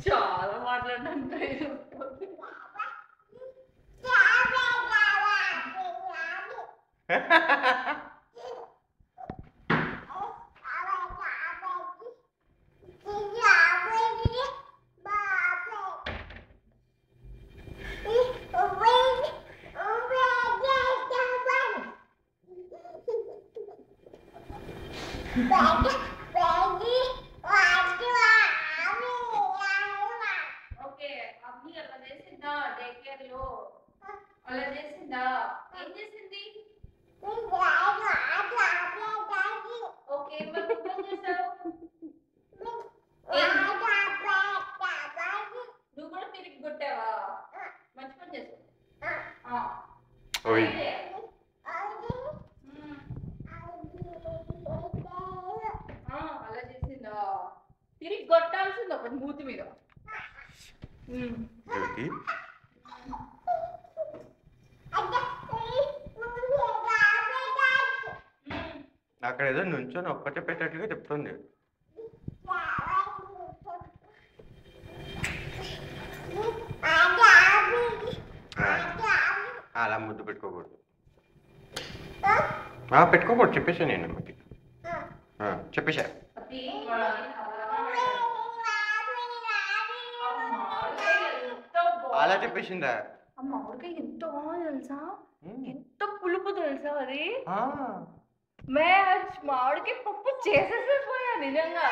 చాలా మాట్లాడడానికి ట్రై చేస్తుంది. ఓకే అవి అలా చేసిందా డే కేర్ లో? అలా చేసిందా? ఏం చేసింది? ఓకే మరి నువ్వేం చేసావు? నువ్వు కూడా తిరిగి కొట్టావా? మంచి పని చేసావు. అలా చేసిందా? తిరిగి కొట్టాల్సింది ఒకటి మూతి మీద. అక్కడ ఏదో నుంచొని ఒక్కటే పెట్టేట్టుగా చెప్తుంది. అలా ముద్దు పెట్టుకోకూడదు. పెట్టుకోకూడదు చెప్పేసా నేను అమ్మకి. చెప్పేసా. అలా చెప్పేసిందా? మామిడికాయ ఎంత బాగుంది తెలుసా? ఎంత పులుపు తెలుసా అది? మామిడికాయ పప్పు చేసేసిపోయా నిజంగా.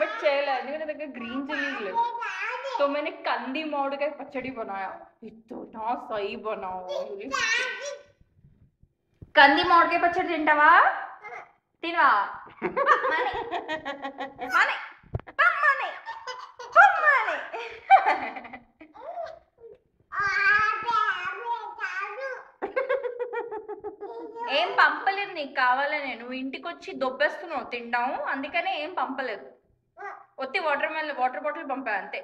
బట్ చేయలే ఎందుకంటే దగ్గర గ్రీన్ చిల్లీస్ లేవు. तो मैंने कंदी माउडकाय पचड़ी बनाया. इतना सही बनाओ. कंदी माउडकाय पचड़ी తింటావా? తినవా? మానే మానే పమ్మనే పమ్మనే. ఏం పంపలేదు నీకు కావాలనే. నువ్వు ఇంటికి వచ్చి దొబ్బేస్తున్నావు తింటాం, అందుకనే ఏం పంపలేదు. ఒత్తి వాటర్ బాటిల్ పంపా అంతే.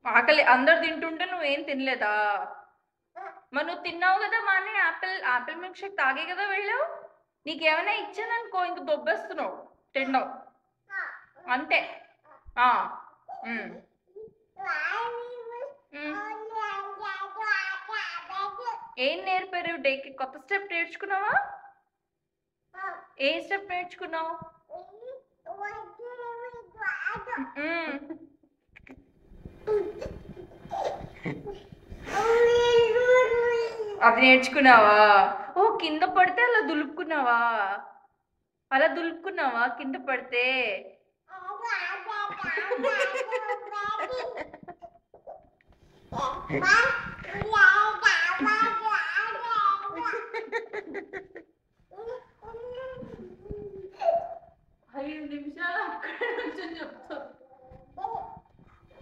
ఆకలి అందరు తింటుంటే నువ్వేం తినలేదా? మరి నువ్వు తిన్నావు కదా మానే. ఆపిల్ మిల్క్ షేక్ తాగే కదా వెళ్ళావు. నీకేమైనా ఇచ్చాననుకో ఇంక దొబ్బేస్తున్నావు తిన్నావు అంతే. ఏం నేర్పారు డేకి? కొత్త స్టెప్ నేర్చుకున్నావా? ఏ స్టెప్ నేర్చుకున్నావు? అది నేర్చుకున్నావా? ఓ కింద పడితే అలా దులుపుకున్నావా? కింద పడితే?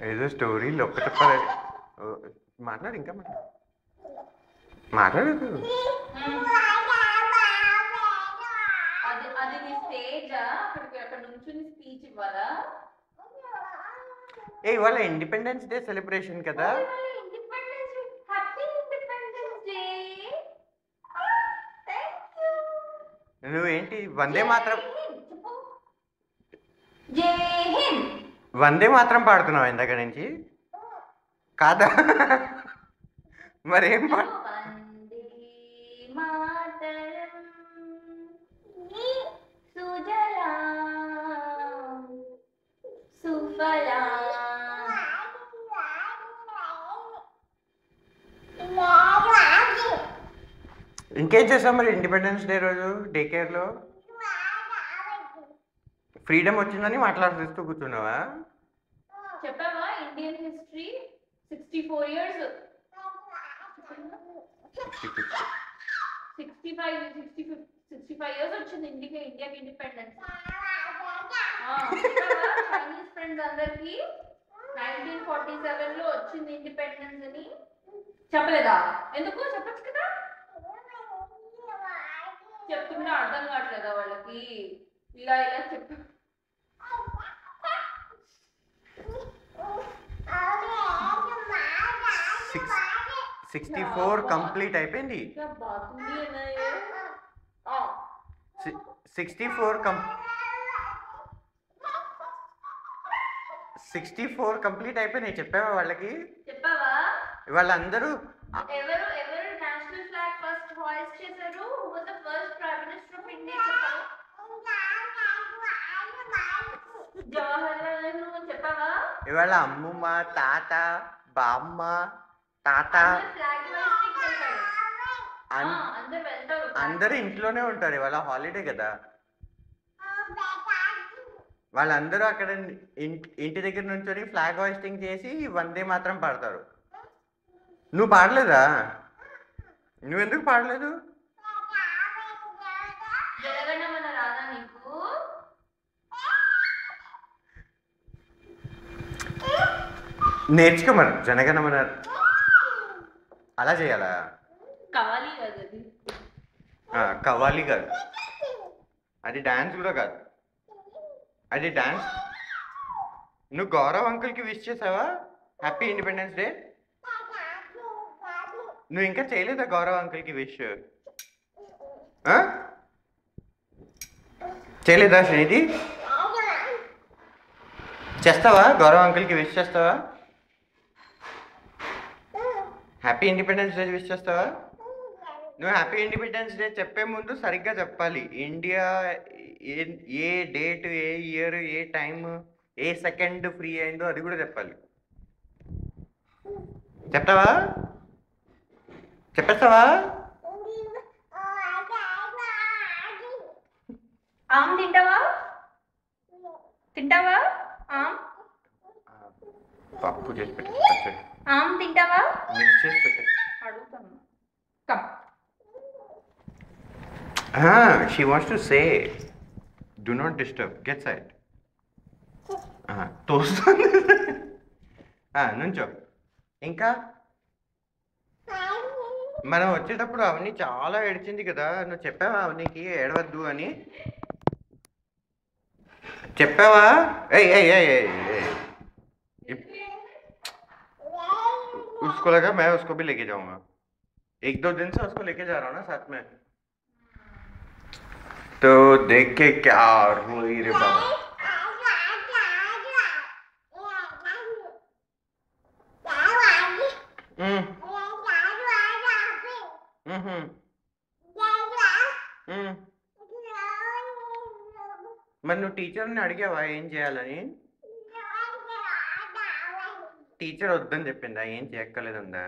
ఏదో స్టోరీలు ఒక్కటే పడే మాట్లాడు. ఇంకా మాట్లాడదు. అది నీ స్టేజా? అక్కడ నుంచి స్పీచ్ ఇవ్వాలా? ఇవాళ ఇండిపెండెన్స్ డే సెలబ్రేషన్ కదా. నువ్వేంటి వందే మాత్రం పాడుతున్నావు ఇందాక నుంచి కాదా? మరేం పాడు? ఇంకేం చేస్తాం మరి ఇండిపెండెన్స్ డే రోజు డే కేర్లో? ఫ్రీడమ్ వచ్చిందని మాట్లాడుతూ కూర్చున్నావా? చెప్పావా ఇండియన్ హిస్టరీ 64 years 65 years వచ్చింది ఇండియాకి ఇండిపెండెన్స్. చైనీస్ ఫ్రెండ్స్ అందరికి 1947 లో వచ్చింది ఇండిపెండెన్స్ అని చెప్పలేదా? ఎందుకు చెప్పచ్చు కదా. చెప్తున్నా అర్థం కావట్లేదా వాళ్ళకి? ఇలా చెప్పు. 64 కంప్లీట్ అయిపోయింది. 64 64 కంప్లీట్ అయిపోయినాయి. చెప్పావా వాళ్ళకి? చెప్పావా? వాళ్ళందరూ ఎవరు ఎవరు నేషనల్ ఫ్లాగ్ ఫస్ట్ హాయిస్ట్ చేశారు? Who was the first prime minister of India? Jawaharlal Nehru అని చెప్పావా? ఇవాళ అమ్మమ్మ, తాత, బామ్మ, తాత ఫ్లాగ్ హాయిస్టింగ్ వెళ్తారు. అందరూ వెళ్తారు. అందరూ ఇంట్లోనే ఉంటారు. ఇవాళ హాలిడే కదా. వాళ్ళందరూ అక్కడ ఇంటి దగ్గర నుంచి ఫ్లాగ్ హాయిస్టింగ్ చేసి వందే మాత్రం పాడతారు. నువ్వు పాడలేదా? నువ్వెందుకు పాడలేదు? జనగణమన రాదా నీకు? నేర్చుకో మరి. జనగణమన అలా చేయాలా? కావాలి కదా అది. కవ్వాలి కాదు, అది డాన్స్ కూడా కాదు, అది డాన్స్. నువ్వు గౌరవ్ అంకుల్కి విష్ చేసావా హ్యాపీ ఇండిపెండెన్స్ డే? నువ్వు ఇంకా చేయలేదా గౌరవ్ అంకుల్కి విష్? చేయలేదా శ్రీనిధి? చేస్తావా? గౌరవ్ అంకుల్కి విష్ చేస్తావా? హ్యాపీ ఇండిపెండెన్స్ డే విష్ చేస్తావా? నువ్వు హ్యాపీ ఇండిపెండెన్స్ డే చెప్పే ముందు సరిగ్గా చెప్పాలి. ఇండియా ఏ డేట్, ఏ ఇయర్, ఏ టైం, ఏ సెకండ్ ఫ్రీ అయిందో అది కూడా చెప్పాలి. చెప్తావా? చెప్పేస్తావా? ఆమ్ తింటావా? తింటావా? ఆమ్ పప్పు చేసి పెట్టు. ఆమ్ తింటావా? మిక్స్ చేసి పెట్టు. అడుగుతాను. Come. She wants to say, do not disturb. Get side. తోస్తుంది. నుంచో. ఇంకా మనం వచ్చేటప్పుడు అవన్నీ చాలా ఏడ్చింది కదా. నువ్వు చెప్పావా అవనీకి ఏడవద్దు అని? చెప్పావా? उसको लगा मैं उसको भी लेके जाऊंगा. 1-2 दिन से उसको लेके जा रहा हूँ ना साथ में. तो देख के क्या रोई रे बाबा. మరి నువ్వు టీచర్ని అడిగావా ఏం చేయాలని? టీచర్ వద్దని చెప్పిందా? ఏం చేయక్కర్లేదుందా?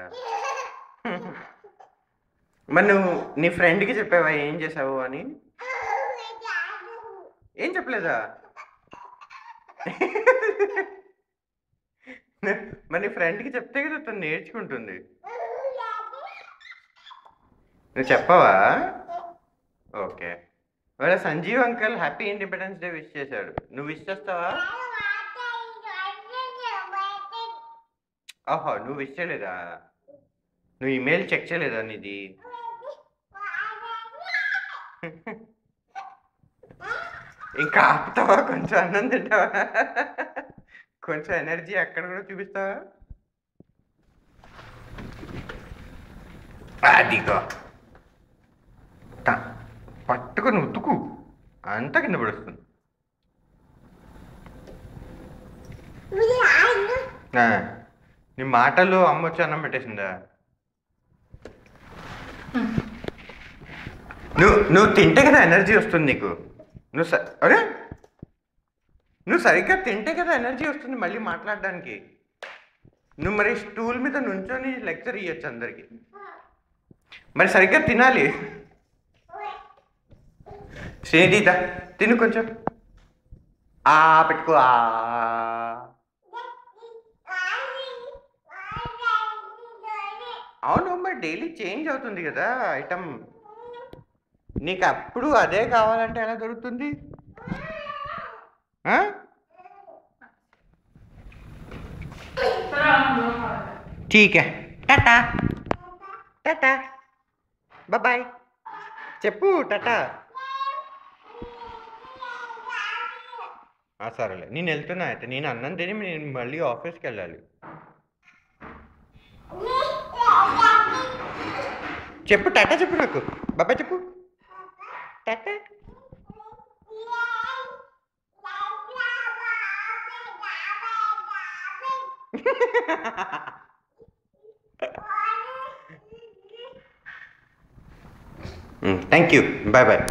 మరి నువ్వు నీ ఫ్రెండ్కి చెప్పావా ఏం చేసావు అని? ఏం చెప్పలేదా? మరి నీ ఫ్రెండ్కి చెప్తే కదా తను నేర్చుకుంటుంది. నువ్వు చెప్పవా? ఓకే. వాళ్ళ Sanjeev uncle happy independence day wish చేశాడు. నువ్వు విష్ చేస్తావా? ఓహో, నువ్వు విష్ చేయలేదా? నువ్వు ఇమెయిల్ చెక్ చేయలేదా నీది? ఇంకా ఆపుతావా? కొంచెం అన్నం తింటావా? కొంచెం ఎనర్జీ అక్కడ కూడా చూపిస్తావా? అదిగో పట్టుకొని ఉతుకు, అంతా కింద పడుస్తుంది. నీ మాటల్లో అమ్మ వచ్చి అన్నం పెట్టేసిందా? నువ్వు తింటే కదా ఎనర్జీ వస్తుంది నీకు. అరే నువ్వు సరిగ్గా తింటే కదా ఎనర్జీ వస్తుంది మళ్ళీ మాట్లాడడానికి. నువ్వు మరి స్టూల్ మీద నుంచొని లెక్చర్ ఇవ్వచ్చు అందరికి. మరి సరిగ్గా తినాలి. శ్రీనిధి తిను కొంచెం. పెట్టుకో. అవును, మరి డైలీ చేంజ్ అవుతుంది కదా ఐటమ్. నీకు అప్పుడు అదే కావాలంటే ఎలా దొరుకుతుంది? ठीक है, टाटा टाटा బాయ్ చెప్పు. టాటా. సరేలే, నేను వెళ్తున్నా. అయితే నేను అన్నం తిని నేను మళ్ళీ ఆఫీస్కి వెళ్ళాలి. చెప్పు టాటా చెప్పు. నాకు బాబాయ్ చెప్పు. Ta ta. Thank you, bye bye.